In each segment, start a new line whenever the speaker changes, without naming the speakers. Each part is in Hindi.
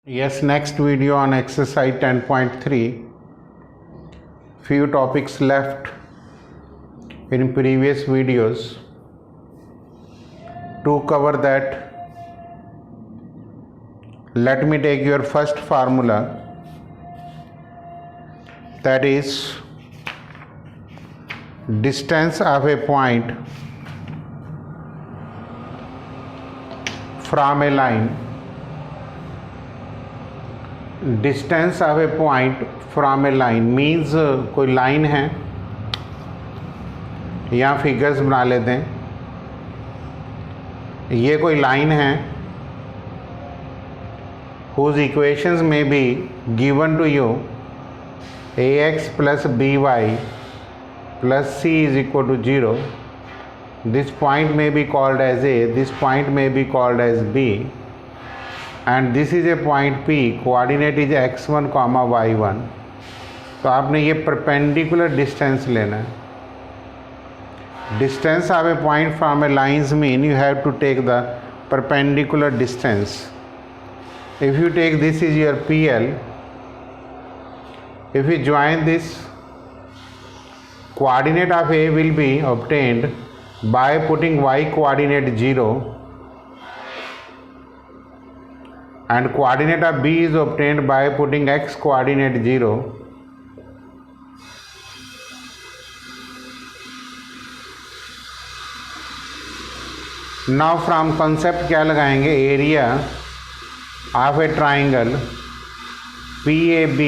Yes, next video on exercise 10.3. Few topics left in previous videos. To cover that, let me take your first formula, that is distance of a point from a line. Distance of a point from A line means कोई लाइन है, या फिगर्स बना लेते हैं। ये कोई लाइन है हुज इक्वेशंस में be given to you ax plus by plus c is equal to 0. This point may be called as A, this point may be called as B, and this is a point P, coordinate is x1, y1. तो आपने ये परपेंडिकुलर डिस्टेंस लेना है. Distance of a point from a lines mean you have to take the perpendicular distance. If you take this is your PL, if you join this, coordinate of A will be obtained by putting y coordinate 0, and coordinate of B is obtained by putting x coordinate 0. Now from concept क्या लगाएंगे, area of a triangle PAB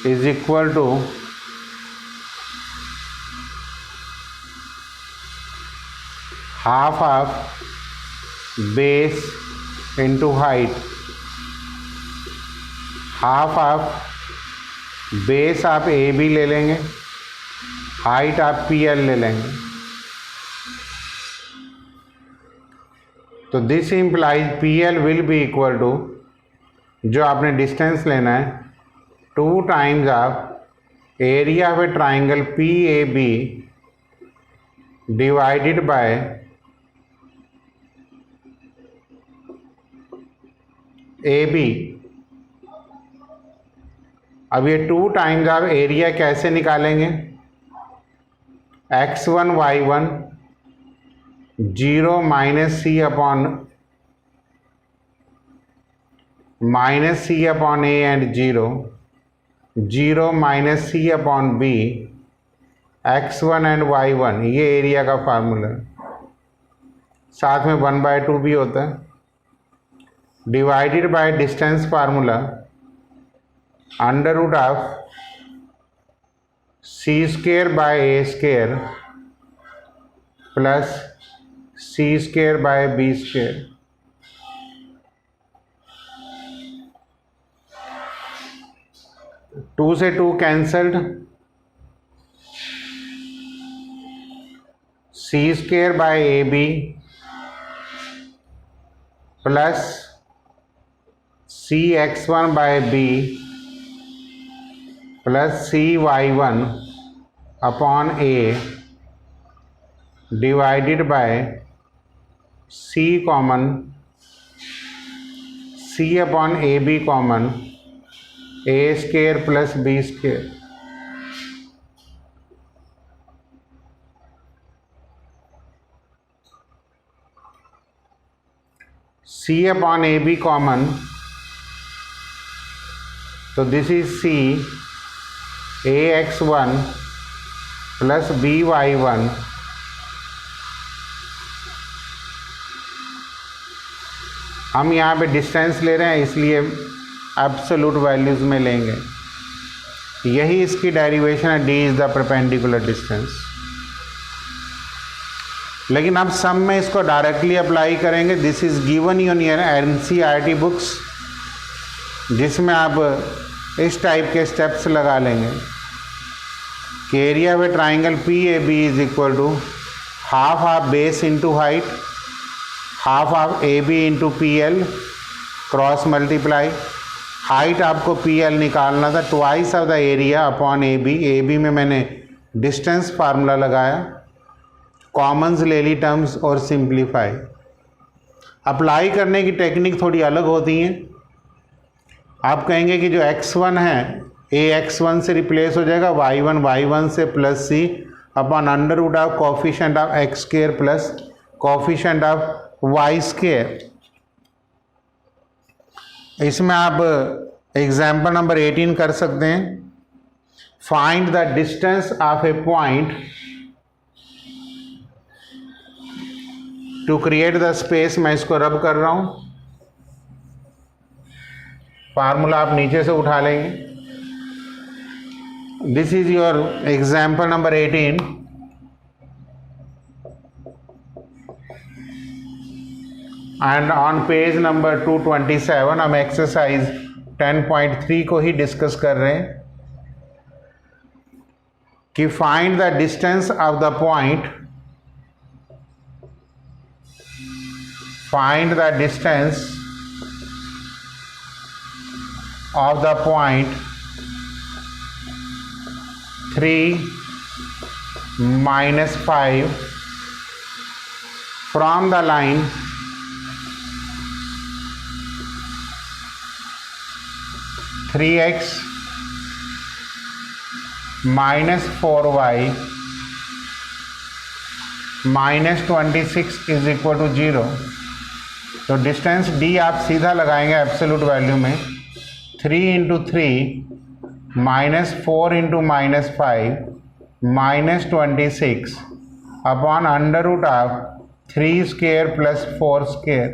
is equal to half of base into height. Half of base आप ए बी ले लेंगे, हाइट आप पी एल ले लेंगे. तो this implies P L will be equal to, जो आपने डिस्टेंस लेना है, 2 times of area of a triangle P A B divided by A B. अब ये 2 टाइम्स आप एरिया कैसे निकालेंगे, x1 y1 0 minus C upon A and 0 minus C upon B, x1 and y1, ये एरिया का फार्मूला. साथ में 1/2 भी होता है. Divided by distance formula, under root of c square by a square plus c square by b square. Two से 2 cancelled, c square by A b plus c x1 by b plus c y1 upon a divided by c common, c upon A b common, a square plus b square. C upon A b common, तो this is c ax1 plus by1 हम यहाँ पे डिस्टेंस ले रहे हैं इसलिए एब्सोल्यूट वैल्यूज़ में लेंगे. यही इसकी डेरिवेशन है, d is the perpendicular distance. लेकिन अब सम में इसको डायरेक्टली अप्लाई करेंगे. This is given in your NCERT books, जिसमें आप इस टाइप के स्टेप्स लगा लेंगे कि area of a triangle P A B is equal to half of base into height, half of A B into P L, cross multiply. Height आपको पी एल निकालना था, twice of the area upon A B. A B में मैंने डिस्टेंस फार्मूला लगाया, कॉमन्स ले ली टर्म्स और सिंप्लीफाई. अप्लाई करने की टेक्निक थोड़ी अलग होती है। आप कहेंगे कि जो x1 है ax1 से रिप्लेस हो जाएगा y1 से plus C upon under root of coefficient of x square plus coefficient of y square. इसमें आप एग्जाम्पल नंबर 18 कर सकते हैं। Find the distance of a point to create the space. मैं इसको रब कर रहा हूं, फार्मूला आप नीचे से उठा लेंगे। This is your example number 18। And on page number 227 हम एक्सरसाइज 10.3 को ही डिस्कस कर रहे हैं कि find the distance of the point, find the distance of the point 3 - 5 from the line (3x - 4y - 26 is equal to 0। तो डिस्टेंस d आप सीधा लगाएंगे एब्सोल्यूट वैल्यू में 3 × 3 -4 × -5 -26 upon under root of 3 square plus 4 square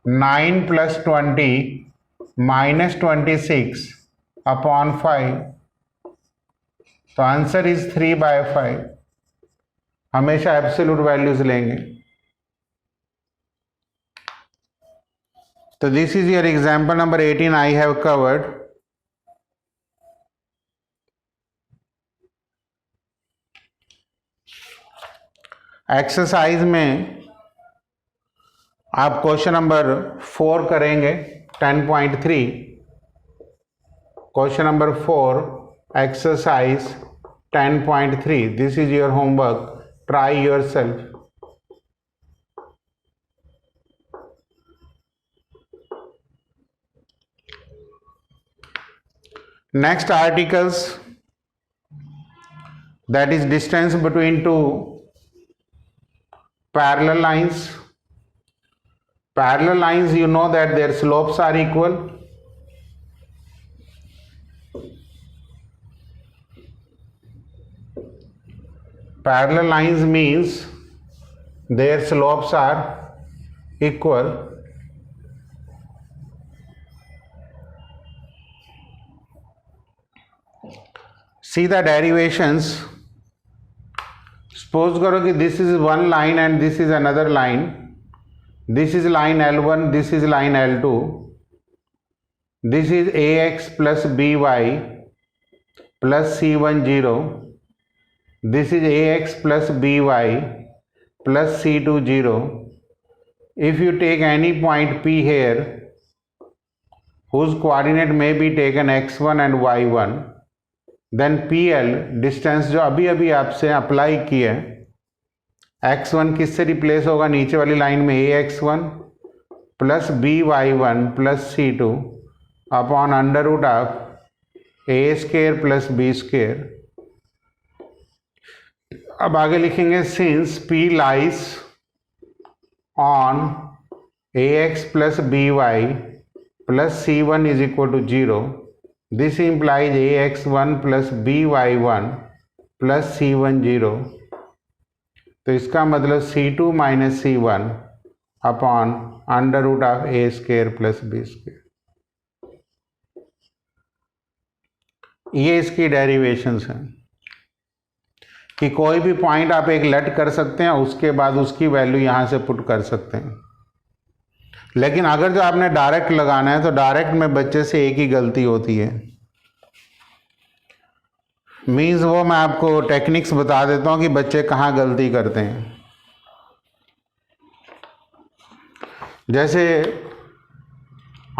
9 + 20 -26 upon 5। तो आंसर इज 3/5। हमेशा एब्सोल्यूट वैल्यूज लेंगे। तो this is your example number 18 I have covered. Exercise में आप क्वेश्चन नंबर 4 करेंगे 10.3। Question number 4 exercise 10.3। This is your homework, try your self. Next articles, that is distance between two parallel lines. Parallel lines, you know that their slopes are equal. Parallel lines means their slopes are equal. See the derivations. Suppose करो कि this is one line and this is another line. This is line L1, this is line L2. This is AX plus BY plus C10. This is AX plus BY plus C20. If you take any point P here, whose coordinate may be taken x1 and y1, then PL distance जो अभी अभी आपसे अप्लाई किया है, x1 किससे रिप्लेस होगा नीचे वाली लाइन में ax1 plus by1 plus c2 upon under root of a square plus b square. अब आगे लिखेंगे since P lies on ax plus by plus c1 is equal to 0। This implies ax1 plus by1 plus c10। तो इसका मतलब c2 minus c1 upon under root of a square plus b square. ये इसकी डेरिवेशंस हैं कि कोई भी पॉइंट आप एक लेट कर सकते हैं, उसके बाद उसकी वैल्यू यहाँ से पुट कर सकते हैं। लेकिन अगर जो आपने डायरेक्ट लगाना है तो डायरेक्ट में बच्चे से एक ही गलती होती है। मीन्स वो मैं आपको टेक्निक्स बता देता हूँ कि बच्चे कहाँ गलती करते हैं। जैसे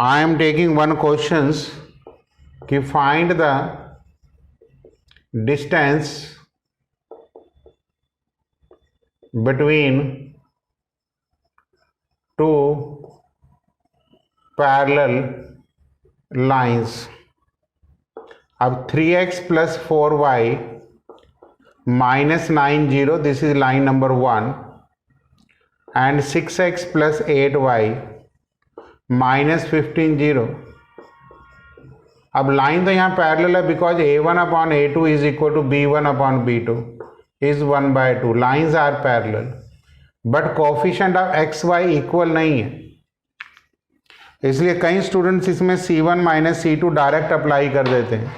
I am taking one questions कि find the distance between two parallel lines. अब 3x plus 4y minus 9 0, this is line number 1, and 6x plus 8y minus 15 0. अब लाइन तो यहाँ पैरेलल है because a1 upon a2 is equal to b1 upon b2 is 1/2. Lines are parallel but coefficient of x y equal नहीं है, इसलिए कई स्टूडेंट्स इसमें c1 minus c2 direct apply कर देते हैं.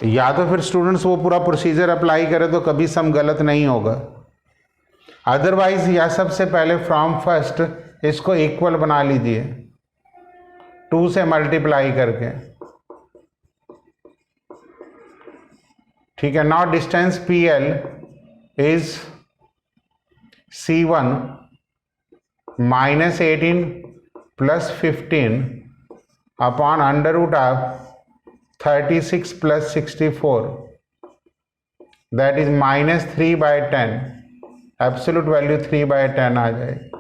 या तो फिर स्टूडेंट्स वो पूरा प्रोसीजर अप्लाई करें तो कभी सम गलत नहीं होगा. अदरवाइज या सबसे पहले फ्रॉम फर्स्ट इसको इक्वल बना लीजिए 2 से मल्टीप्लाई करके. ठीक है. Now distance PL is C1 minus 18 plus 15 upon under root of 36 plus 64, that is minus 3/10. Absolute value 3/10 आ जाएगी.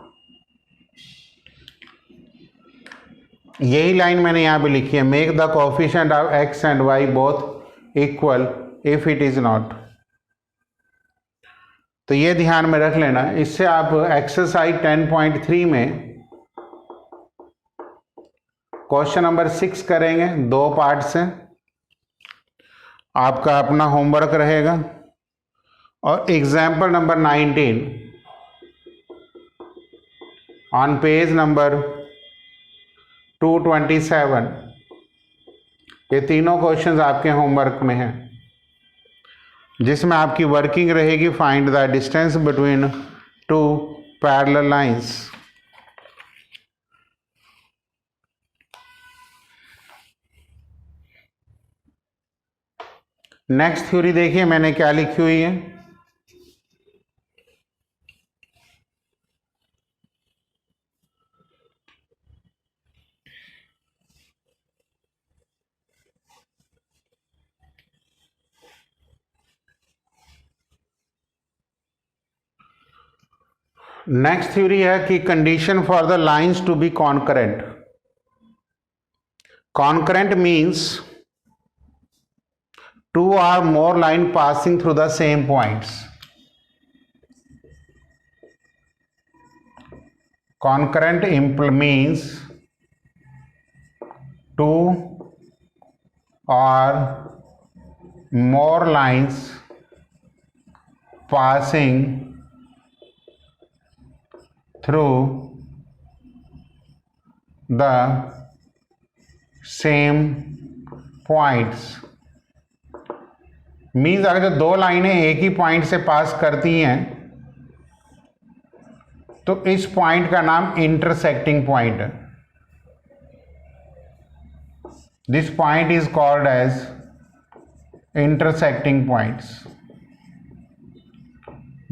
यही लाइन मैंने यहाँ पे लिखी है, make the coefficient of x and y both equal if it is not. तो ये ध्यान में रख लेना. इससे आप एक्सरसाइज 10.3 में क्वेश्चन नंबर 6 करेंगे 2 पार्ट से. आपका अपना होमवर्क रहेगा. और example number 19 on page number 227, ये तीनों क्वेश्चंस आपके होमवर्क में हैं, जिसमें आपकी वर्किंग रहेगी find the distance between 2 parallel lines. Next theory देखिए मैंने क्या लिखी हुई है. नेक्स्ट थ्योरी है कि condition for the lines to be concurrent. Concurrent means 2 or more line passing through the same points. Concurrent means 2 or more lines passing through the same points. Means अगर जो 2 लाइनें एक ही पॉइंट से पास करती हैं तो इस पॉइंट का नाम इंटरसेक्टिंग पॉइंट है. This point is called as intersecting points.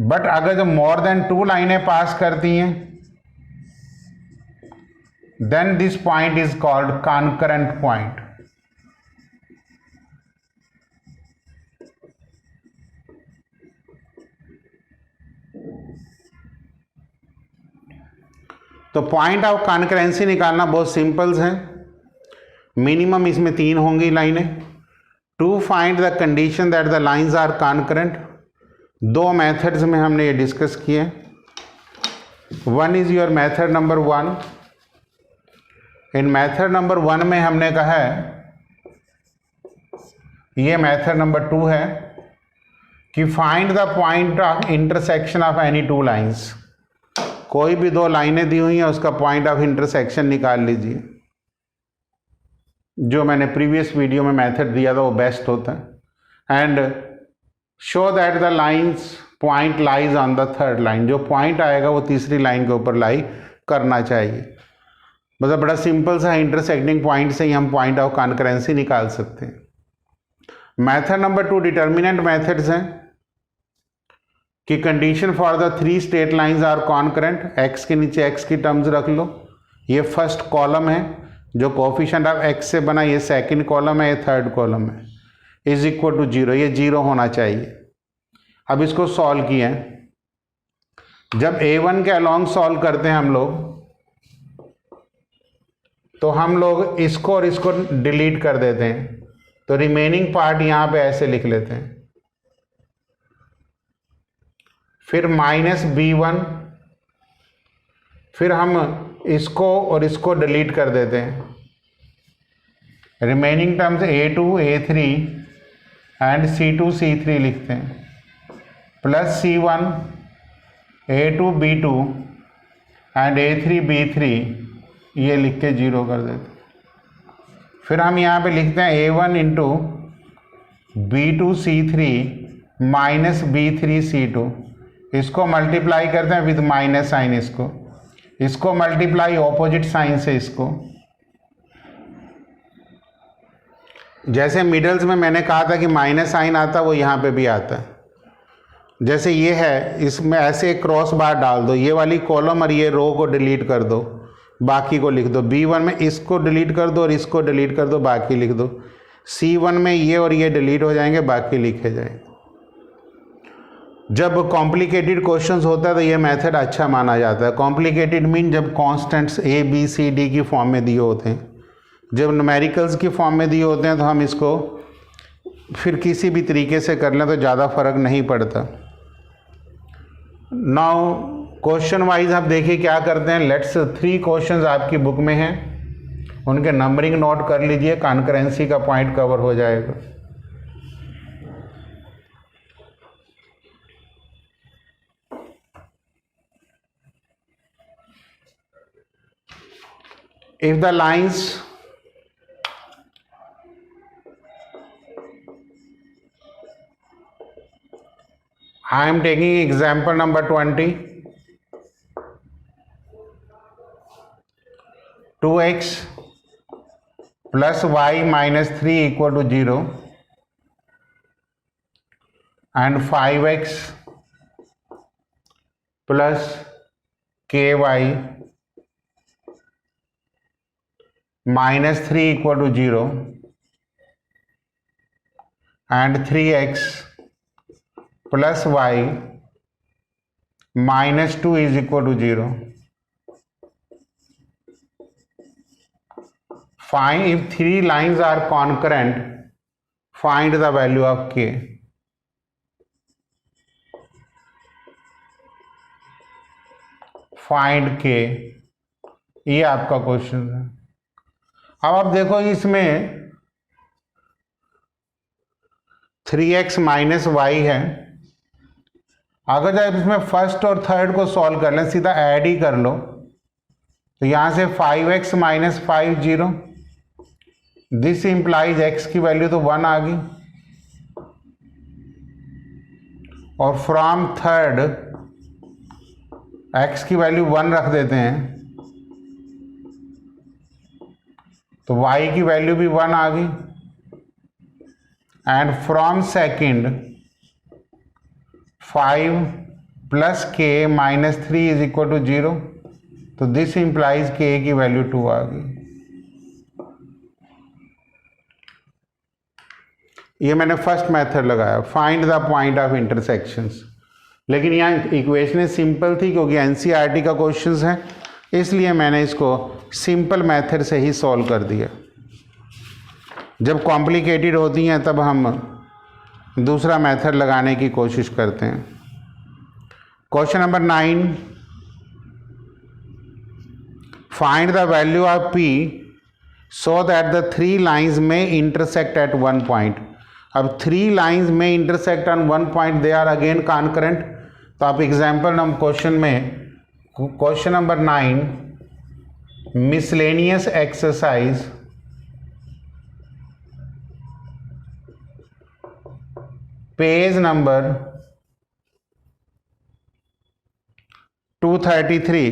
But अगर जो मोर देन 2 लाइनें पास करती हैं then this point is called concurrent point. तो पॉइंट ऑफ कॉन्करेंसी निकालना बहुत सिंपल्स है. मिनिमम इसमें 3 होंगी लाइनें. To find the condition that the lines are concurrent, 2 methods में हमने ये डिस्कस किए. One is your method number 1. In method number 1 में हमने कहा है, ये मेथड नंबर 2 है कि find the point of intersection of any 2 lines. कोई भी 2 लाइनें दी हुई हैं उसका पॉइंट ऑफ इंटरसेक्शन निकाल लीजिए. जो मैंने प्रीवियस वीडियो में मेथड दिया था वो बेस्ट होता है. And show that the lines point lies on the 3rd line. जो पॉइंट आएगा वो तीसरी लाइन के ऊपर लाई करना चाहिए. मतलब बड़ा सिंपल सा इंटरसेक्टिंग पॉइंट से ही हम पॉइंट ऑफ कॉन्करेंसी निकाल सकते हैं. मेथड नंबर 2 डिटर्मिनेंट मेथड्स हैं कि condition for the 3 straight lines are concurrent. x के नीचे x की टर्म्स रख लो. ये फर्स्ट कॉलम है जो कोफिशिएंट ऑफ x से बना, ये सेकंड कॉलम है, ये थर्ड कॉलम है. इज इक्वल टू 0, ये 0 होना चाहिए. अब इसको सॉल्व किया जब A1 के अलॉन्ग सॉल्व करते हैं हम लोग, तो हम लोग इसको और इसको डिलीट कर देते हैं, तो रिमेनिंग पार्ट यहां पे ऐसे लिख लेते हैं। फिर -B1, फिर हम इसको और इसको डिलीट कर देते हैं, remaining terms A2 A3 and C2 C3 लिखते हैं, plus C1 A2 B2 and A3 B3 ये लिख के 0 कर देते हैं। फिर हम यहाँ पे लिखते हैं A1 into B2 C3 minus B3 C2, इसको मल्टीप्लाई करते हैं विद माइनस साइन, इसको मल्टीप्लाई ऑपोजिट साइन से इसको। जैसे मिडल्स में मैंने कहा था कि माइनस साइन आता, वो यहाँ पे भी आता है। जैसे ये है, इसमें ऐसे एक क्रॉस बार डाल दो, ये वाली कॉलम और ये रो को डिलीट कर दो, बाकी को लिख दो। B1 में इसको डिलीट कर दो और इसको डिलीट कर दो, बाकी लिख दो। C1 में ये और ये डिलीट हो जाएंगे, बाकी लिखे जाएंगे। जब कॉम्प्लिकेटेड क्वेश्चंस होता है तो ये मेथड अच्छा माना जाता है। कॉम्प्लिकेटेड मीन जब कॉन्स्टेंट्स ABCD की फॉर्म में दिए होते हैं, जब न्यूमेरिकल्स की फॉर्म में दिए होते हैं तो हम इसको फिर किसी भी तरीके से कर लें तो ज़्यादा फर्क नहीं पड़ता। नाउ क्वेश्चन वाइज आप देखिए क्या करते हैं। लेट्स 3 क्वेश्चंस आपकी बुक में हैं, उनके नंबरिंग नोट कर लीजिए, कॉन्करेंसी का पॉइंट कवर हो जाएगा। If the lines I am taking example number 20, 2x plus y minus 3 equal to 0 and 5x plus ky minus 3 equal to 0 and 3x plus y minus 2 is equal to 0. Find if 3 lines are concurrent, find the value of k. Find k, ये आपका क्वेश्चन है। अब आप देखो इसमें 3x माइनस वाई है। अगर जब इसमें फर्स्ट और थर्ड को सॉल्व कर लें, सीधा ऐड ही कर लो, तो यहां से 5x minus 5 0, this implies x की वैल्यू तो 1 आ गई, और फ्रॉम थर्ड x की वैल्यू 1 रख देते हैं, तो y की वैल्यू भी 1 आ गई, and from second 5 plus k minus 3 is equal to 0, तो दिस इंप्लाइज k की वैल्यू 2 आ गई। ये मैंने फर्स्ट मेथड लगाया, find the point of intersections. लेकिन यहाँ इक्वेशन सिंपल थी क्योंकि एनसीईआरटी का क्वेश्चंस है, इसलिए मैंने इसको सिंपल मेथड से ही सॉल्व कर दिया। जब कॉम्प्लिकेटेड होती हैं तब हम दूसरा मेथड लगाने की कोशिश करते हैं। Question number 9, find the value of p so that the 3 lines में इंटरसेक्ट एट 1 पॉइंट। अब 3 लाइन्स में इंटरसेक्ट ऑन 1 पॉइंट, दे आर अगेन कॉन्करेंट। तो आप example question number 9, miscellaneous exercise, page number 233,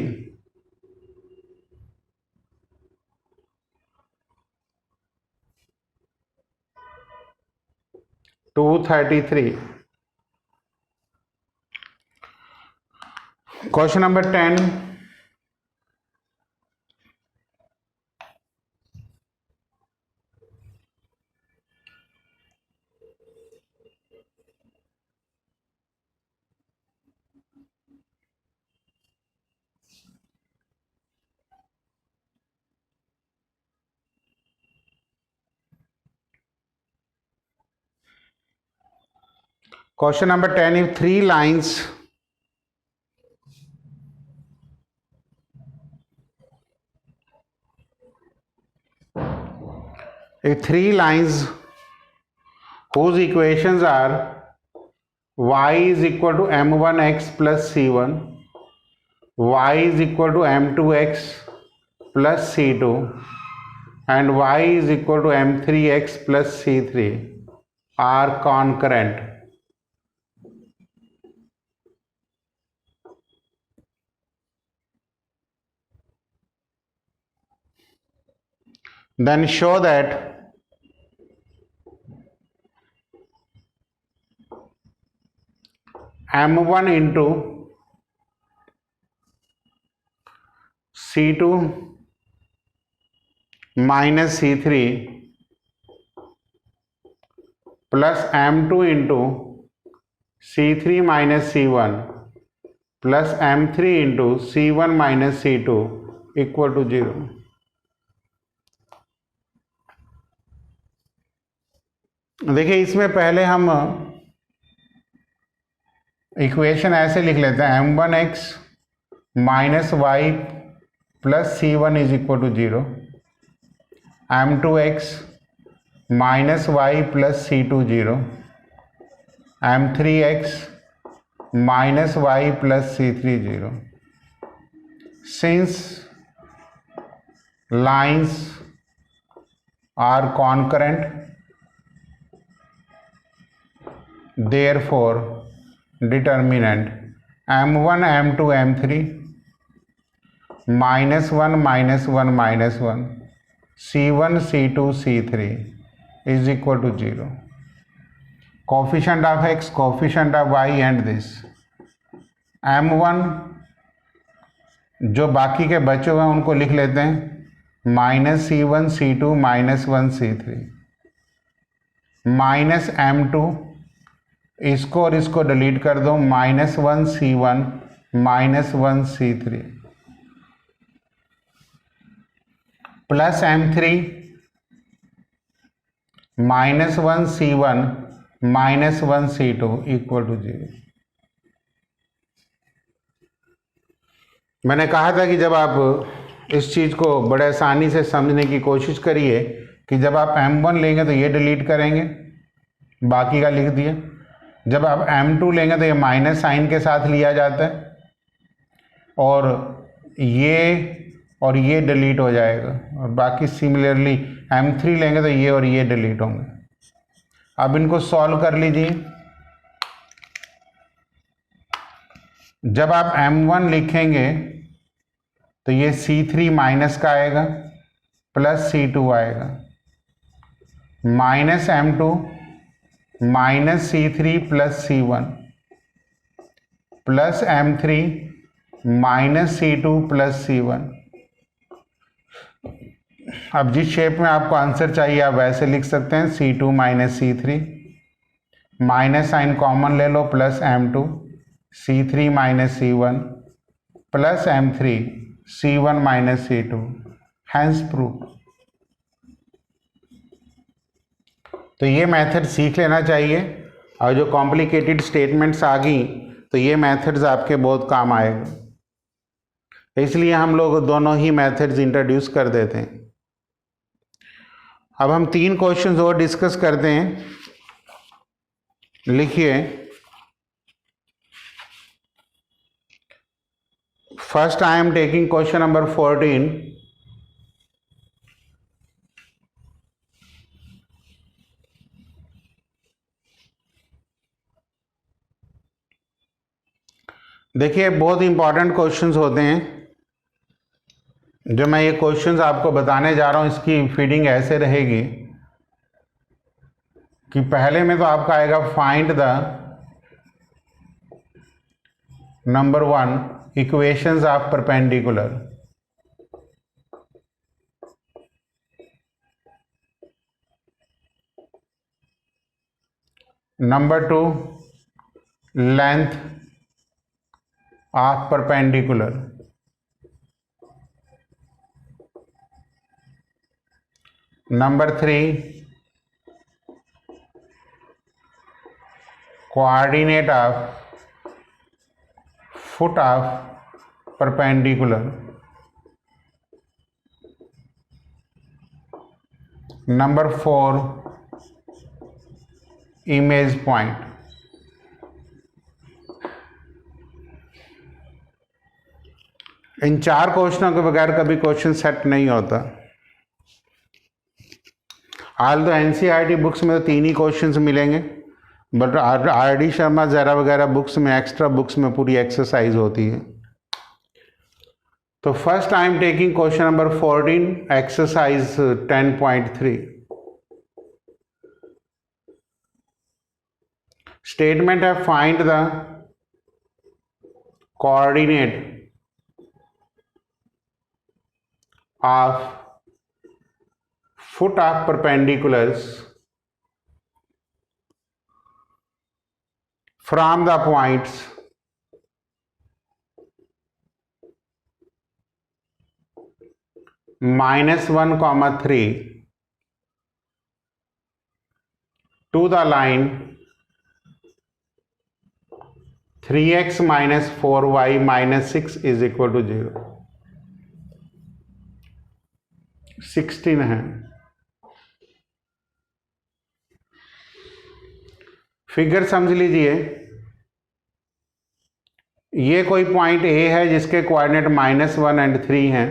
question number 10, Question number 10, if three lines whose equations are y is equal to m1x plus c1, y is equal to m2x plus c2 and y is equal to m3x plus c3 are concurrent, then show that m1 into c2 minus c3 plus m2 into c3 minus c1 plus m3 into c1 minus c2 equal to 0. देखिए इसमें पहले हम इक्वेशन ऐसे लिख लेते हैं m1x minus y plus c1 is equal to 0, m2x minus y plus c2 0, m3x minus y plus c3 0. Since lines are concurrent, therefore determinant m1 m2 m3 minus 1 minus 1 minus 1 c1 c2 c3 is equal to 0. Coefficient of x, coefficient of y and this m1 जो बाकी के बचे हुए हैं उनको लिख लेते हैं minus c1 c2 minus 1 c3 minus m2, इसको और इसको डिलीट कर दो, minus 1 c1 minus 1 c3 plus m3 minus 1 c1 minus 1 c2 equal to 0. मैंने कहा था कि जब आप इस चीज़ को बड़े आसानी से समझने की कोशिश करिए कि जब आप m1 लेंगे तो ये डिलीट करेंगे, बाकी का लिख दिया. जब आप m2 लेंगे तो ये माइनस साइन के साथ लिया जाता है और ये डिलीट हो जाएगा और बाकी सिमिलरली m3 लेंगे तो ये और ये डिलीट होंगे. अब इनको सॉल्व कर लीजिए. जब आप m1 लिखेंगे तो ये c3 माइनस का आएगा प्लस c2 आएगा, minus m2 minus c3 plus c1 plus m3 minus c2 plus c1. अब जिस शेप में आपको आंसर चाहिए आप वैसे लिख सकते हैं c2 minus c3, minus sign common ले लो plus m2 c3 minus c1 plus m3 c1 minus c2, hence proof. तो ये मेथड सीख लेना चाहिए और जो कॉम्प्लिकेटेड स्टेटमेंट्स आ गई तो ये मेथड्स आपके बहुत काम आएगा, इसलिए हम लोग दोनों ही मेथड्स इंट्रोड्यूस कर देते हैं. अब हम 3 क्वेश्चंस और डिस्कस करते हैं. लिखिए, first I am taking question number 14. देखिए बहुत इंपॉर्टेंट क्वेश्चंस होते हैं. जो मैं ये क्वेश्चंस आपको बताने जा रहा हूँ इसकी फीडिंग ऐसे रहेगी कि पहले में तो आपका आएगा find the number 1 equations of perpendicular. Number 2 length of perpendicular. Number 3 coordinate of foot of perpendicular. Number 4, image point. इन 4 क्वेश्चनों के बगैर कभी क्वेश्चन सेट नहीं होता। हाल तो एनसीईआरटी बुक्स में तो 3 ही क्वेश्चंस मिलेंगे, बट आर.डी. शर्मा ज़रा वगैरह बुक्स में, एक्स्ट्रा बुक्स में पूरी एक्सरसाइज होती है। तो first I am taking question number 14, exercise 10.3। Statement है find the coordinate of foot of perpendiculars from the points -1, 3 to the line 3x minus 4y minus 6 is equal to 0। 16 है। फिगर समझ लीजिए, ये कोई पॉइंट ए है जिसके कोऑर्डिनेट -1 और 3 हैं।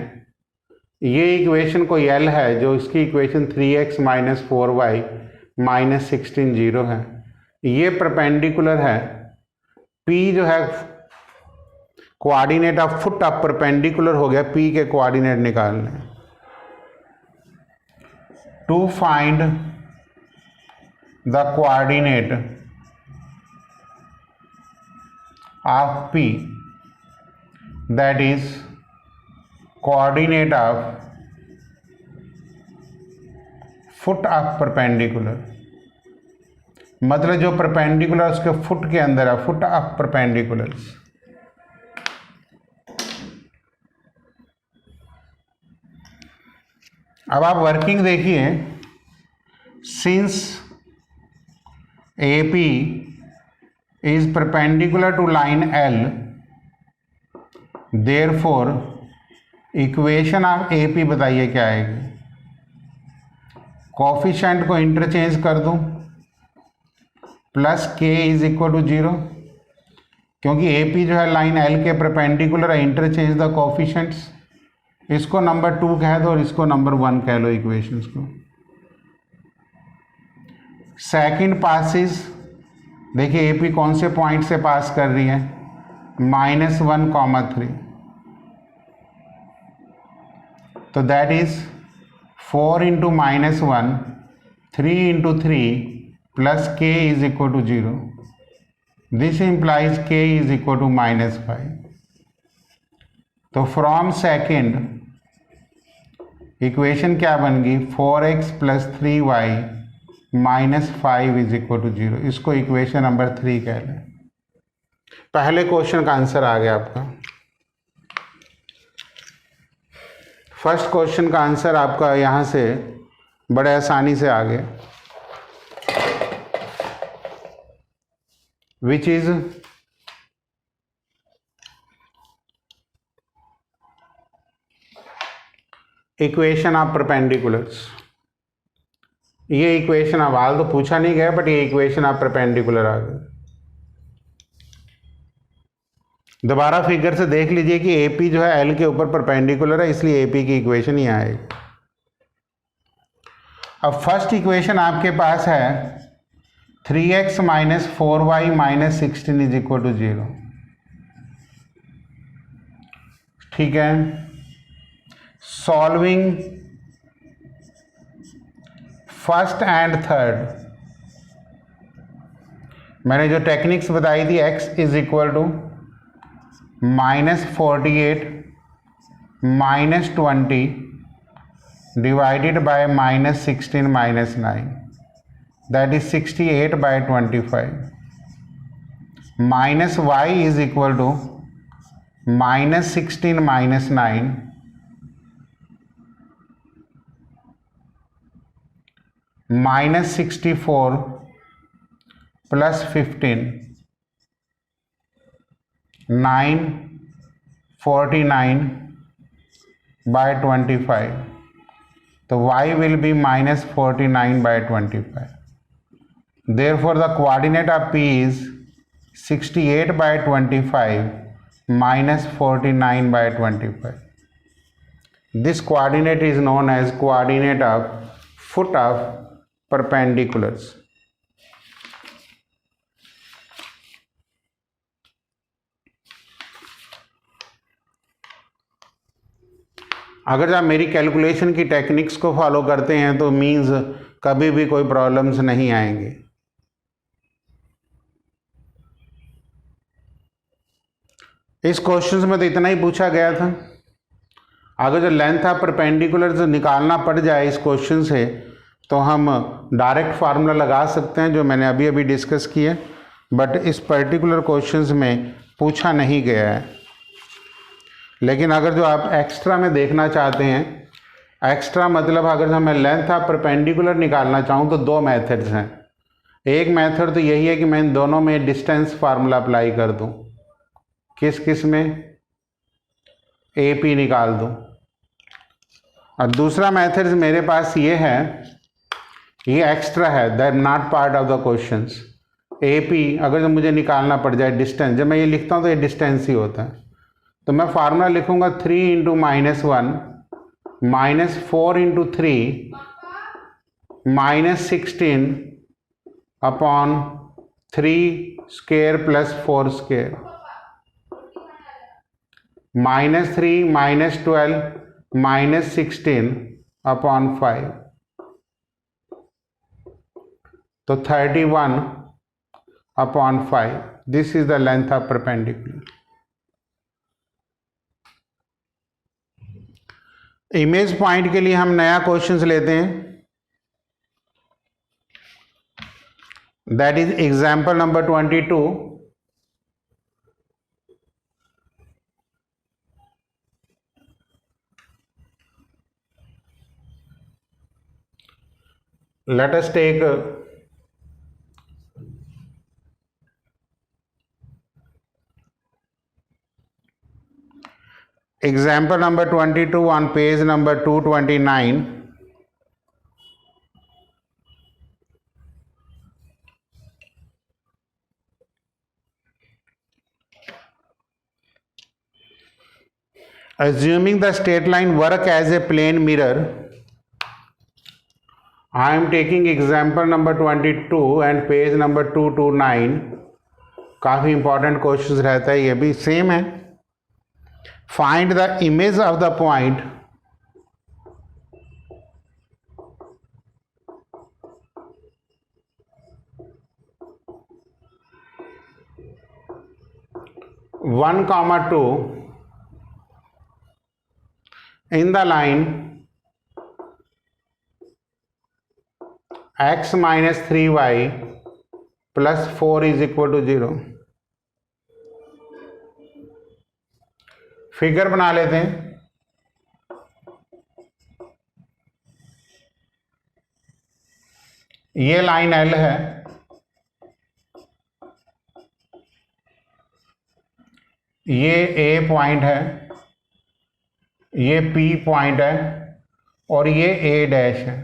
ये इक्वेशन कोई एल है जो इसकी equation 3x minus 4y minus 16 0 है। ये परपेंडिकुलर है। P जो है coordinate of foot of perpendicular हो गया, P के कोऑर्डिनेट निकालने। To find the coordinate of P, that is coordinate of foot of perpendicular, मतलब जो परपेंडिकुलर उसके फुट के अंदर है, फुट ऑफ परपेंडिकुलर्स। अब आप वर्किंग देखिए, since AP is perpendicular to line L, therefore equation of AP बताइए क्या आएगी। कोफिशिएंट को इंटरचेंज कर दूं, plus K is equal to 0, क्योंकि AP जो है लाइन L के परपेंडिकुलर है। इंटरचेंज द कोफिशिएंट्स, इसको नंबर 2 कह दो और इसको नंबर 1 कह लो इक्वेशंस को। सेकंड पासिस, देखिए AP कौन से पॉइंट से पास कर रही है, -1, 3, तो that is 4 × -1, 3 × 3 plus K is equal to 0। This implies K is equal to -5। तो फ्रॉम सेकेंड इक्वेशन क्या बन गई, 4x + 3y - 5 is equal to 0। इसको इक्वेशन नंबर 3 कह लें। पहले क्वेश्चन का आंसर आ गया आपका। फर्स्ट क्वेश्चन का आंसर आपका यहाँ से बड़े आसानी से आ गया, which is equation of perpendiculars. ये इक्वेशन अब हाल तो पूछा नहीं गया, बट ये इक्वेशन ऑफ परपेंडिकुलर आ गया। दोबारा फिगर से देख लीजिए कि AP जो है L के ऊपर परपेंडिकुलर है, इसलिए AP की इक्वेशन ही आएगी। अब फर्स्ट इक्वेशन आपके पास है 3x minus 4y minus 16 is equal to 0। ठीक है, सॉल्विंग फर्स्ट एंड थर्ड, मैंने जो टेक्निक्स बताई थी, x is equal to -48 -20 divided by -16 -9, that is 68/25, minus y is equal to -16 -9 -64 plus 15, 949 bye 25, तो y will be minus 49 by 25. Therefore, the coordinate of P is 68 by 25 minus 49 by 25. This coordinate is known as coordinate of foot of perpendiculars. अगर आप मेरी कैलकुलेशन की टेक्निक्स को फॉलो करते हैं तो मीन्स कभी भी कोई प्रॉब्लम्स नहीं आएंगे। इस क्वेश्चन में तो इतना ही पूछा गया था। अगर जो लेंथ ऑफ परपेंडिकुलर जो निकालना पड़ जाए इस क्वेश्चन से तो हम डायरेक्ट फार्मूला लगा सकते हैं जो मैंने अभी अभी डिस्कस किया, बट इस पर्टिकुलर क्वेश्चन में पूछा नहीं गया है। लेकिन अगर जो आप एक्स्ट्रा में देखना चाहते हैं, एक्स्ट्रा मतलब अगर मैं लेंथ ऑफ परपेंडिकुलर निकालना चाहूँ तो दो मेथड्स हैं। एक मेथड तो यही है कि मैं इन दोनों में डिस्टेंस फार्मूला अप्लाई कर दूँ। किस किस में? AP निकाल दूँ। और दूसरा मेथड मेरे पास ये है, ये एक्स्ट्रा है, that not part of the questions. AP अगर जो मुझे निकालना पड़ जाए डिस्टेंस, जब मैं ये लिखता हूँ तो ये डिस्टेंस ही होता है, तो मैं फार्मूला लिखूंगा 3 into -1 -4 into 3 -16 upon 3 square plus 4 square -3 -12 -16 upon 5, तो 31 upon 5। This is the length of perpendicular. Image point के लिए हम नया क्वेश्चन लेते हैं, that is example number 22। let us take example number 22 on page number 229. Assuming the straight line work as a plane mirror, I am taking example number 22 and page number 229. काफ़ी इंपॉर्टेंट क्वेश्चन रहता है, ये भी सेम है। Find the image of the point (1, 2) in the line x minus 3y plus 4 is equal to 0। Figure बना लेते हैं। ये लाइन L है, ये A पॉइंट है, ये P पॉइंट है और ये A डैश है।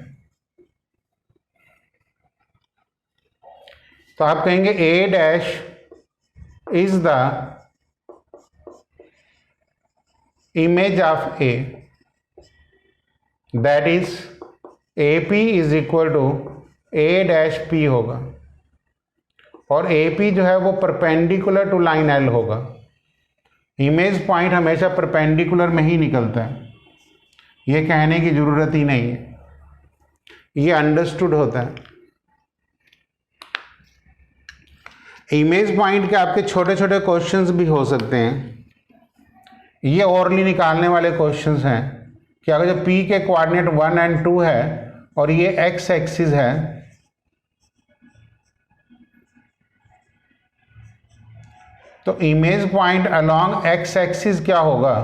तो आप कहेंगे A dash is the image of A, that is AP is equal to A dash P होगा, और AP जो है वो परपेंडिकुलर टू लाइन L होगा। इमेज पॉइंट हमेशा परपेंडिकुलर में ही निकलता है, ये कहने की ज़रूरत ही नहीं है, ये अंडरस्टूड होता है। इमेज पॉइंट के आपके छोटे छोटे क्वेश्चंस भी हो सकते हैं। ये ओरली निकालने वाले क्वेश्चंस हैं कि अगर जो P के कोऑर्डिनेट 1 और 2 है और ये x एक्सिस है, तो image point along x axis क्या होगा?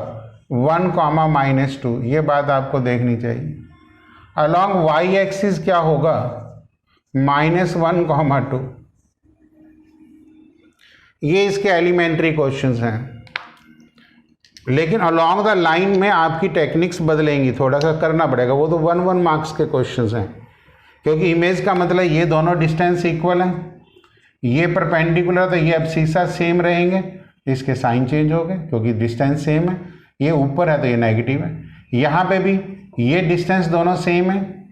1, -2। ये बात आपको देखनी चाहिए। अलोंग y एक्सिस क्या होगा? -1, 2। ये इसके एलिमेंट्री क्वेश्चंस हैं, लेकिन अलोंग द लाइन में आपकी टेक्निक्स बदलेंगी, थोड़ा सा करना पड़ेगा। वो तो 1 मार्क्स के क्वेश्चंस हैं, क्योंकि इमेज का मतलब ये दोनों डिस्टेंस इक्वल हैं, ये परपेंडिकुलर तो ये अब सीसा सेम रहेंगे, इसके साइन चेंज हो गए क्योंकि डिस्टेंस सेम है। ये ऊपर है तो ये नेगेटिव है। यहाँ पे भी ये डिस्टेंस दोनों सेम है,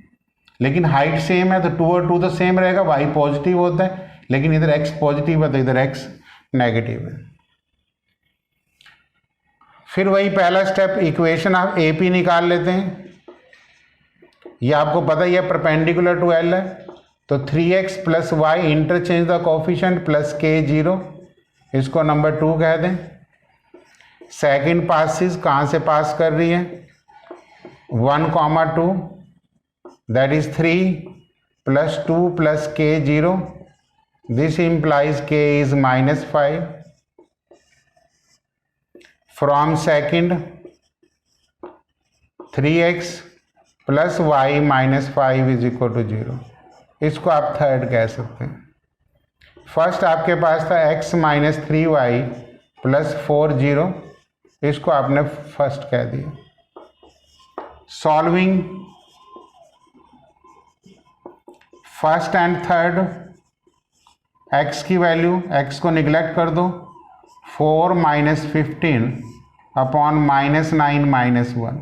लेकिन हाइट सेम है तो 2 और 2 तो सेम रहेगा, y पॉजिटिव होता है, लेकिन इधर x पॉजिटिव है तो इधर x नेगेटिव है। फिर वही पहला स्टेप, इक्वेशन आप AP निकाल लेते हैं। ये आपको पता ही है परपेंडिकुलर टू L है, तो 3x + y interchange the coefficient plus k0, इसको नंबर 2 कह दें। सेकंड पासिस कहाँ से पास कर रही है, 1, 2, that is 3 + 2 + k0, this implies k is -5. From second 3x + y - 5 = 0, इसको आप थर्ड कह सकते हैं। फर्स्ट आपके पास था x - 3y + 4 0, इसको आपने फर्स्ट कह दिया। Solving first and third, x की वैल्यू, x को निगलेक्ट कर दो, 4 - 15 अपॉन -9 - 1,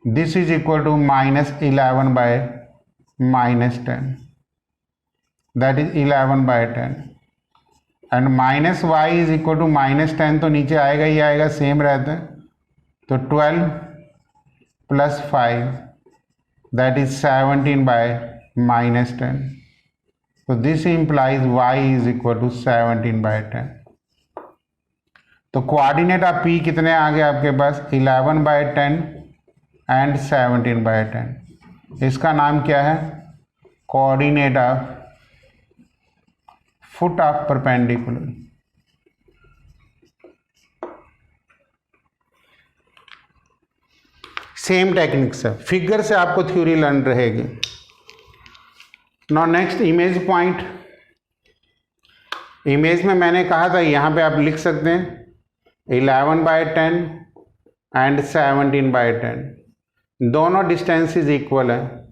this is equal to -11/-10, that is 11/10, and -y is equal to -10, तो नीचे आएगा ही आएगा, सेम रहता है, तो 12 + 5, दैट इज 17/-10, तो this implies y is equal to 17/10। तो कोऑर्डिनेट ऑफ P कितने आ गए आपके पास, 11/10 एंड 17/10। इसका नाम क्या है, coordinate of foot of perpendicular. Same techniques है, फिगर से आपको थ्योरी लर्न रहेगी। Now next image point. Image में मैंने कहा था यहाँ पे आप लिख सकते हैं 11/10 एंड 17/10, दोनों डिस्टेंसेस इक्वल है।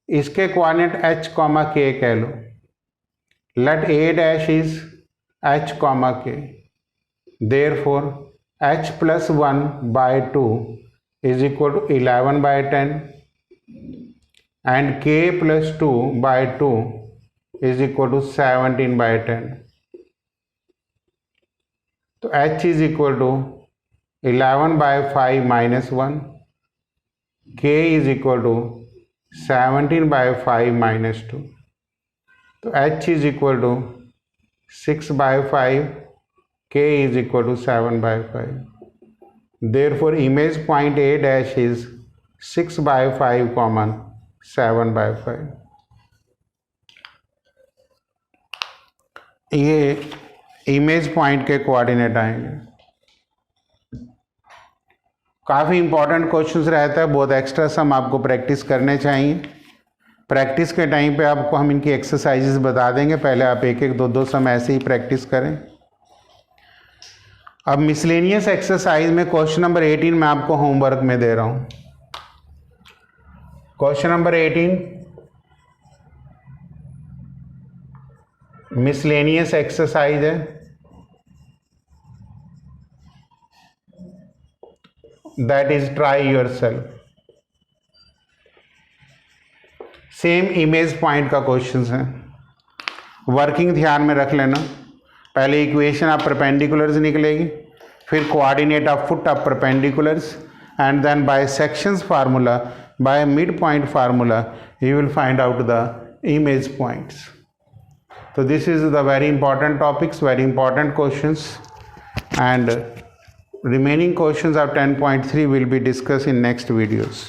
इसके कोऑर्डिनेट h, k कह लो। Let a' is h, k, therefore h + 1/2 is equal to 11/10 and k + 2/2 is equal to 17/10. तो h is equal to 11/5 - 1, k is equal to 17/5 - 2, तो h is equal to 6/5, k is equal to 7/5. Therefore image point A' is 6/5, 7/5। ये इमेज पॉइंट के कोऑर्डिनेट आएंगे। काफ़ी इंपॉर्टेंट क्वेश्चंस रहता है, बहुत एक्स्ट्रा सम आपको प्रैक्टिस करने चाहिए। प्रैक्टिस के टाइम पे आपको हम इनकी एक्सरसाइजेस बता देंगे, पहले आप 1-1, 2-2 सम ऐसे ही प्रैक्टिस करें। अब मिसलेनियस एक्सरसाइज में क्वेश्चन नंबर 18 मैं आपको होमवर्क में दे रहा हूँ। क्वेश्चन नंबर 18 मिसलेनियस एक्सरसाइज है, that is try yourself. Same image point का क्वेश्चन है, वर्किंग ध्यान में रख लेना। पहले इक्वेशन ऑफ परपेंडिकुलर्स निकलेगी, फिर coordinate of foot of perpendiculars, and then by sections formula, by mid point formula you will find out the image points. So this is the very important topics, very important questions, and remaining questions of 10.3 will be discussed in next videos.